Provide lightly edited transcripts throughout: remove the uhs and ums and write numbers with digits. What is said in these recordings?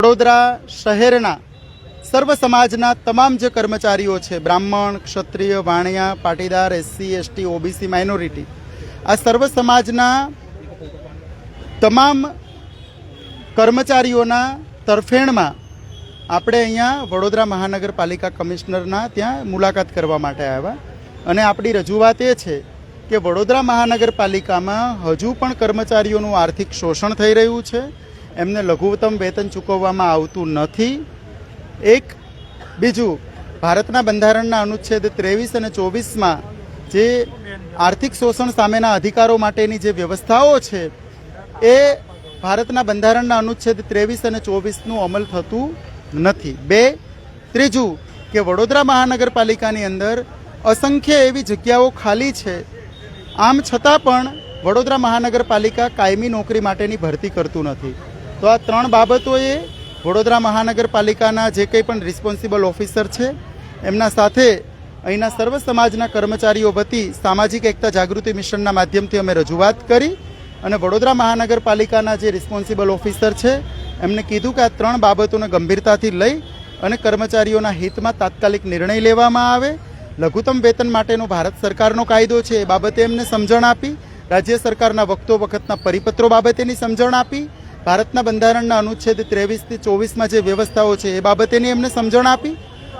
વડોદરા શહેરના સર્વ સમાજના તમામ જે કર્મચારીઓ છે, Brahmin, Kshatriya, Vania, Patidar, SC, ST, OBC, minority, આ સર્વ સમાજના તમામ કર્મચારીઓના તરફેણમાં આપણે અહીંયા વડોદરા મહાનગરપાલિકા કમિશનરના ત્યાં મુલાકાત કરવા માટે આવ્યા અને આપણી રજૂઆત એ છે કે વડોદરા મહાનગરપાલિકામાં હજુ પણ કર્મચારીઓનું આર્થિક શોષણ થઈ રહ્યું છે, એમને લઘુત્તમ વેતન ચૂકવવામાં આવતું નથી. એક બીજું, ભારતના બંધારણના અનુચ્છેદ 23 અને 24માં જે આર્થિક શોષણ સામેના અધિકારો માટેની જે વ્યવસ્થાઓ છે એ ભારતના બંધારણના અનુચ્છેદ 23 અને 24નું અમલ થતું નથી. ત્રીજું કે વડોદરા મહાનગરપાલિકાની અંદર અસંખ્ય એવી જગ્યાઓ ખાલી છે, આમ છતાં પણ વડોદરા મહાનગરપાલિકા કાયમી નોકરી માટેની ભરતી કરતું નથી. તો આ ત્રણ બાબતોએ વડોદરા મહાનગરપાલિકાના જે કંઈ પણ રિસ્પોન્સિબલ ઓફિસર છે એમના સાથે અહીંના સર્વ સમાજના કર્મચારીઓ વતી સામાજિક એકતા જાગૃતિ મિશનના માધ્યમથી અમે રજૂઆત કરી અને વડોદરા મહાનગરપાલિકાના જે રિસ્પોન્સિબલ ઓફિસર છે એમને કીધું કે આ ત્રણ બાબતોને ગંભીરતાથી લઈ અને કર્મચારીઓના હિતમાં તાત્કાલિક નિર્ણય લેવામાં આવે. લઘુત્તમ વેતન માટેનો ભારત સરકારનો કાયદો છે એ બાબતે એમને સમજણ આપી, રાજ્ય સરકારના વખતના પરિપત્રો બાબતેની સમજણ આપી, ભારતના બંધારણના અનુચ્છેદ 23 થી 24માં જે વ્યવસ્થાઓ છે એ બાબતેની એમને સમજણ આપી.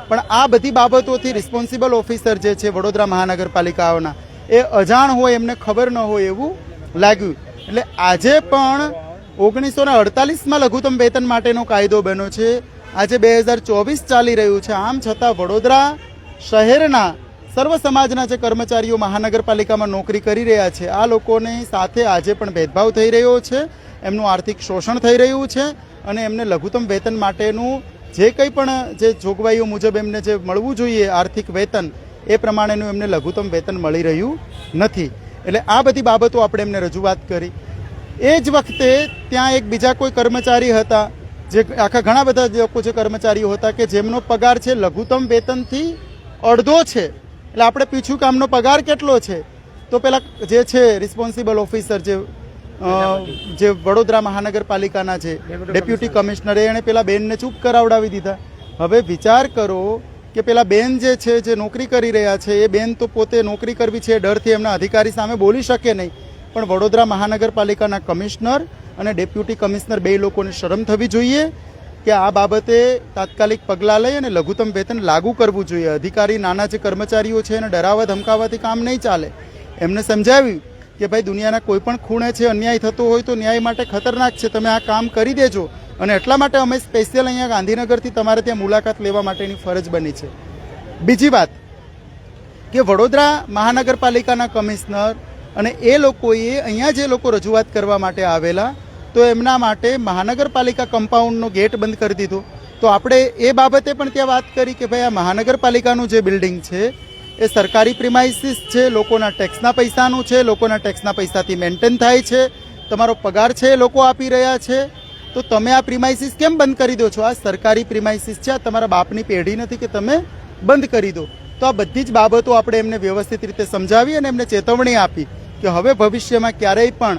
પણ આ બધી બાબતોથી રિસ્પોન્સિબલ ઓફિસર જે છે વડોદરા મહાનગરપાલિકાઓના એ અજાણ હોય, એમને ખબર ન હોય એવું લાગ્યું. એટલે આજે પણ 1948માં લઘુત્તમ વેતન માટેનો કાયદો બન્યો છે, આજે 2024 ચાલી રહ્યું છે, આમ છતાં વડોદરા શહેરના સર્વ સમાજના જે કર્મચારીઓ મહાનગરપાલિકામાં નોકરી કરી રહ્યા છે આ લોકોની સાથે આજે પણ ભેદભાવ થઈ રહ્યો છે, એમનું આર્થિક શોષણ થઈ રહ્યું છે અને એમને લઘુત્તમ વેતન માટેનું જે કંઈ પણ જે જોગવાઈઓ મુજબ એમને જે મળવું જોઈએ આર્થિક વેતન એ પ્રમાણેનું એમને લઘુત્તમ વેતન મળી રહ્યું નથી. એટલે આ બધી બાબતો આપણે એમને રજૂઆત કરી. એ જ વખતે ત્યાં એક બીજા કોઈ કર્મચારી હતા, જે આખા ઘણા બધા લોકો જે કર્મચારીઓ હતા કે જેમનો પગાર છે લઘુત્તમ વેતનથી અડધો છે. એટલે આપણે પૂછ્યું કે આમનો પગાર કેટલો છે, તો પેલા જે છે રિસ્પોન્સિબલ ઓફિસર જે વડોદરા મહાનગરપાલિકાના છે ડેપ્યુટી કમિશનરે એણે પેલા બેનને ચૂપ કરાવડાવી દીધા. હવે વિચાર કરો કે પેલા બેન જે છે જે નોકરી કરી રહ્યા છે એ બેન તો પોતે નોકરી કરવી છે ડરથી એમના અધિકારી સામે બોલી શકે નહીં, પણ વડોદરા મહાનગરપાલિકાના કમિશનર અને ડેપ્યુટી કમિશનર બે લોકોને શરમ થવી જોઈએ કે આ બાબતે તાત્કાલિક પગલાં લઈ અને લઘુત્તમ વેતન લાગુ કરવું જોઈએ. અધિકારી નાના જે કર્મચારીઓ છે એને ડરાવવા ધમકાવવાથી કામ નહીં ચાલે. એમને સમજાવ્યું કે ભાઈ દુનિયાના કોઈ પણ ખૂણે છે અન્યાય થતો હોય તો ન્યાય માટે ખતરનાક છે, તમે આ કામ કરી દેજો અને એટલા માટે અમે સ્પેશિયલ અહીંયા ગાંધીનગરથી તમારે ત્યાં મુલાકાત લેવા માટેની ફરજ બની છે. બીજી વાત કે વડોદરા મહાનગરપાલિકાના કમિશનર અને એ લોકોએ અહીંયા જે લોકો રજૂઆત કરવા માટે આવેલા તો એમના માટે મહાનગરપાલિકા કમ્પાઉન્ડનો ગેટ બંધ કરી દીધો. તો આપણે એ બાબતે પણ ત્યાં વાત કરી કે ભાઈ આ મહાનગરપાલિકાનું જે બિલ્ડિંગ છે એ સરકારી પ્રિમાઇસીસ છે, લોકોના ટેક્સના પૈસાનું છે, લોકોના ટેક્સના પૈસાથી મેન્ટેન થાય છે, તમારો પગાર છે એ લોકો આપી રહ્યા છે, તો તમે આ પ્રિમાઇસીસ કેમ બંધ કરી દો છો? આ સરકારી પ્રિમાઇસીસ છે, આ તમારા બાપની પેઢી નથી કે તમે બંધ કરી દો. તો આ બધી જ બાબતો આપણે એમને વ્યવસ્થિત રીતે સમજાવી અને એમને ચેતવણી આપી કે હવે ભવિષ્યમાં ક્યારેય પણ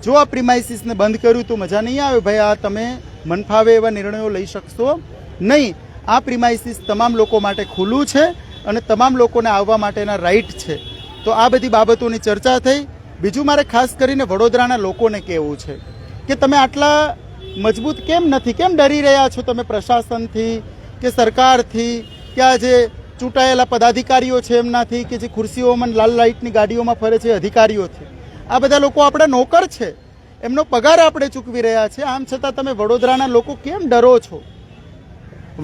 જો આ પ્રિમાઇસીસને બંધ કર્યું તો મજા નહીં આવે ભાઈ, આ તમે મનફાવે એવા નિર્ણયો લઈ શકશો નહીં. આ પ્રિમાઇસીસ તમામ લોકો માટે ખુલ્લું છે અને તમામ લોકોને આવવા માટેના રાઇટ છે. તો આ બધી બાબતોની ચર્ચા થઈ. બીજું મારે ખાસ કરીને વડોદરાના લોકોને કહેવું છે કે તમે આટલા મજબૂત કેમ નથી, કેમ ડરી રહ્યા છો તમે પ્રશાસનથી કે સરકારથી કે આ જે ચૂંટાયેલા પદાધિકારીઓ છે એમનાથી કે જે ખુરશીઓમાં લાલ લાઇટની ગાડીઓમાં ફરે છે અધિકારીઓથી? આ બધા લોકો આપણા નોકર છે, એમનો પગાર આપણે ચૂકવી રહ્યા છે, આમ છતાં તમે વડોદરાના લોકો કેમ ડરો છો?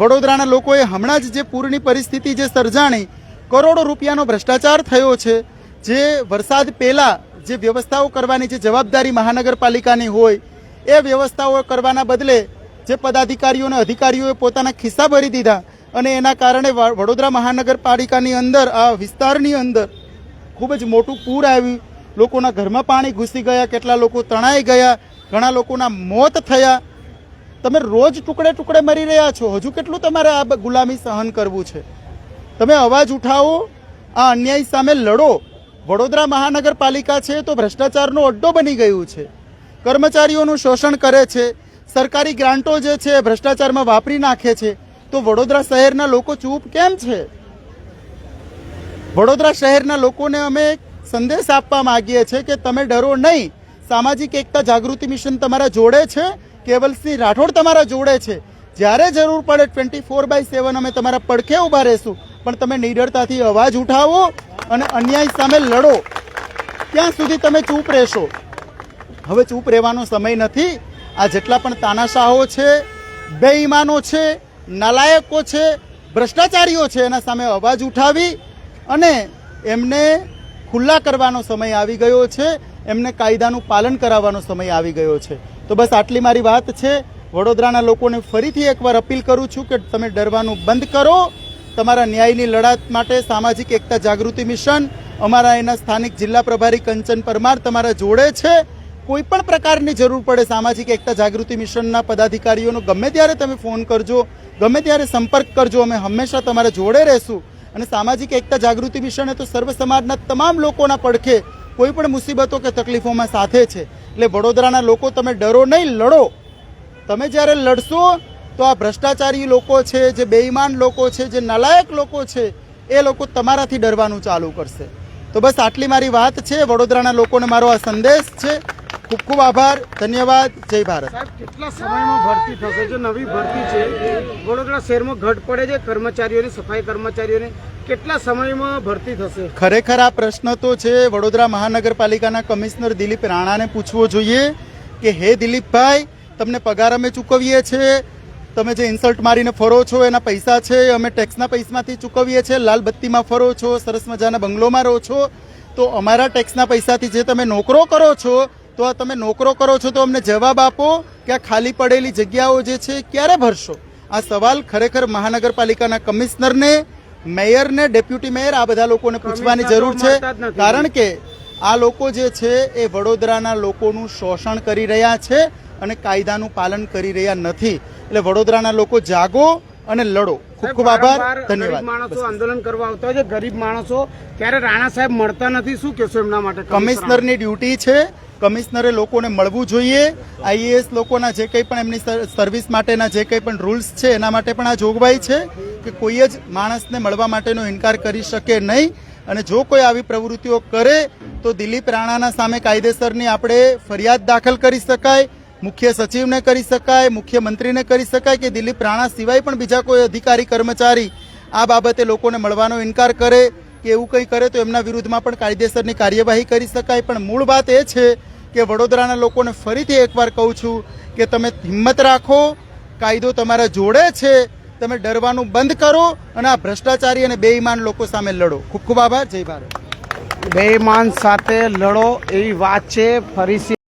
વડોદરાના લોકોએ હમણાં જ જે પૂરની પરિસ્થિતિ જે સર્જાણી, કરોડો રૂપિયાનો ભ્રષ્ટાચાર થયો છે, જે વરસાદ પહેલાં જે વ્યવસ્થાઓ કરવાની જે જવાબદારી મહાનગરપાલિકાની હોય એ વ્યવસ્થાઓ કરવાના બદલે જે પદાધિકારીઓ અને અધિકારીઓએ પોતાના ખિસ્સા ભરી દીધા અને એના કારણે વડોદરા મહાનગરપાલિકાની અંદર આ વિસ્તારની અંદર ખૂબ જ મોટું પૂર આવ્યું, લોકોના ઘરમાં પાણી ઘૂસી ગયા, કેટલા લોકો તણાઈ ગયા, ઘણા લોકોના મોત થયા. તમે રોજ ટુકડે ટુકડે મરી રહ્યા છો, હજુ કેટલું તમારે આ ગુલામી સહન કરવું છે? તમે અવાજ ઉઠાવો, આ અન્યાય સામે લડો. વડોદરા મહાનગરપાલિકા છે તો ભ્રષ્ટાચારનો અડ્ડો બની ગયું છે, કર્મચારીઓનું શોષણ કરે છે, સરકારી ગ્રાન્ટો જે છે ભ્રષ્ટાચારમાં વાપરી નાખે છે, તો વડોદરા શહેરના લોકો ચૂપ કેમ છે? વડોદરા શહેરના લોકોને અમે એક સંદેશ આપવા માંગીએ છીએ કે તમે ડરો નહીં. સામાજિક એકતા જાગૃતિ મિશન તમારા જોડે છે, કેવલસિંહ રાઠોડ તમારા જોડે છે. જ્યારે જરૂર પડે 24/7 અમે તમારા પડખે ઊભા રહેશું, પણ તમે નિડરતાથી અવાજ ઉઠાવો અને અન્યાય સામે લડો. ત્યાં સુધી તમે ચૂપ રહેશો. હવે ચૂપ રહેવાનો સમય નથી. આ જેટલા પણ તાનાશાહો છે, બેઈમાનો છે, નાલાયકો છે, ભ્રષ્ટાચારીઓ છે, એના સામે અવાજ ઉઠાવી અને એમને ખુલ્લા કરવાનો સમય આવી ગયો છે. એમને કાયદાનું પાલન કરાવવાનો સમય આવી ગયો છે. તો બસ આટલી મારી વાત છે. વડોદરાના લોકોને ફરીથી એકવાર અપીલ કરું છું કે તમે ડરવાનું બંધ કરો. તમારા ન્યાયની લડાત માટે સામાજિક એકતા જાગૃતિ મિશન, અમારા એના સ્થાનિક જિલ્લા પ્રભારી કંચન પરમાર તમારા જોડે છે. કોઈ પણ પ્રકારની જરૂર પડે સામાજિક એકતા જાગૃતિ મિશનના પદાધિકારીઓનો ગમે ત્યારે તમે ફોન કરજો, ગમે ત્યારે સંપર્ક કરજો. અમે હંમેશા તમારા જોડે રહેશું. અને સામાજિક એકતા જાગૃતિ મિશન તો સર્વ સમાજના તમામ લોકોના પડખે કોઈ પણ મુસીબતો કે તકલીફોમાં સાથે છે. એટલે વડોદરાના લોકો તમે ડરો નહીં, લડો. તમે જ્યારે લડશો તો આ ભ્રષ્ટાચારી લોકો છે, જે બેઈમાન લોકો છે, જે નાલાયક લોકો છે, એ લોકો તમારાથી ડરવાનું ચાલુ કરશે. તો બસ આટલી મારી વાત છે. વડોદરાના લોકોને મારો આ સંદેશ છે. ખૂબ ખૂબ આભાર, ધન્યવાદ, જય ભારત. સાહેબ, કેટલા સમયમાં ભરતી થશે? જો નવી ભરતી છે, વડોદરા શહેરમાં ઘટ પડે છે કર્મચારીઓને, સફાઈ કર્મચારીઓને, કેટલા સમયમાં ભરતી થશે? ખરેખર આ પ્રશ્ન તો છે વડોદરા મહાનગરપાલિકાના કમિશનર દિલીપ રાણાને પૂછવો જોઈએ કે હે દિલીપભાઈ, તમને પગાર અમે ચૂકવીએ છીએ, તમે જે ઇન્સલ્ટ મારીને ફરો છો એના પૈસા છે અમે ટેક્સના પૈસામાંથી ચૂકવીએ છીએ. લાલ બત્તીમાં ફરો છો, સરસ મજાના બંગલોમાં રહો છો, તો અમારા ટેક્સના પૈસાથી જે તમે નોકરો કરો છો, તો આ તમે નોકરો કરો છો તો અમને જવાબ આપો કે આ ખાલી પડેલી જગ્યાઓ જે છે ક્યારે ભરશો? આ સવાલ ખરેખર મહાનગરપાલિકાના કમિશનરને, મેયરને, ડેપ્યુટી મેયર, આ બધા લોકોને પૂછવાની જરૂર છે. કારણ કે આ લોકો જે છે એ વડોદરાના લોકોનું શોષણ કરી રહ્યા છે અને કાયદાનું પાલન કરી રહ્યા નથી. એટલે વડોદરાના લોકો જાગો અને લડો. ખૂબ ખૂબ આભાર, ધન્યવાદ. માણસો આંદોલન કરવા આવતા હોય છે, ગરીબ માણસો, ત્યારે રાણા સાહેબ મળતા નથી. શું કહેશો એમના માટે? કમિશનરની ડ્યુટી છે. કમિશનરે લોકોને મળવું જોઈએ. આઈએએસ લોકોના જે કંઈ પણ એમની સર્વિસ માટેના જે કંઈ પણ રૂલ્સ છે એના માટે પણ આ જોગવાઈ છે કે કોઈ જ માણસને મળવા માટેનો ઇનકાર કરી શકે નહીં. અને જો કોઈ આવી પ્રવૃત્તિઓ કરે તો દિલીપ રાણાના સામે કાયદેસરની આપણે ફરિયાદ દાખલ કરી શકાય, મુખ્ય સચિવને કરી શકાય, મુખ્યમંત્રીને કરી શકાય કે દિલીપ રાણા સિવાય પણ બીજા કોઈ અધિકારી કર્મચારી આ બાબતે લોકોને મળવાનો ઇનકાર કરે કે એવું કંઈ કરે તો એમના વિરુદ્ધમાં પણ કાયદેસરની કાર્યવાહી કરી શકાય. પણ મૂળ વાત એ છે કે વડોદરાના લોકોને ફરીથી એકવાર કહું છું કે તમે હિંમત રાખો, કાયદો તમારા જોડે છે, તમે ડરવાનું બંધ કરો અને આ ભ્રષ્ટાચારી અને બેઈમાન લોકો સામે લડો. ખૂબ ખૂબ આભાર, જય ભારત. બેઈમાન સાથે લડો એવી વાત છે. ફરી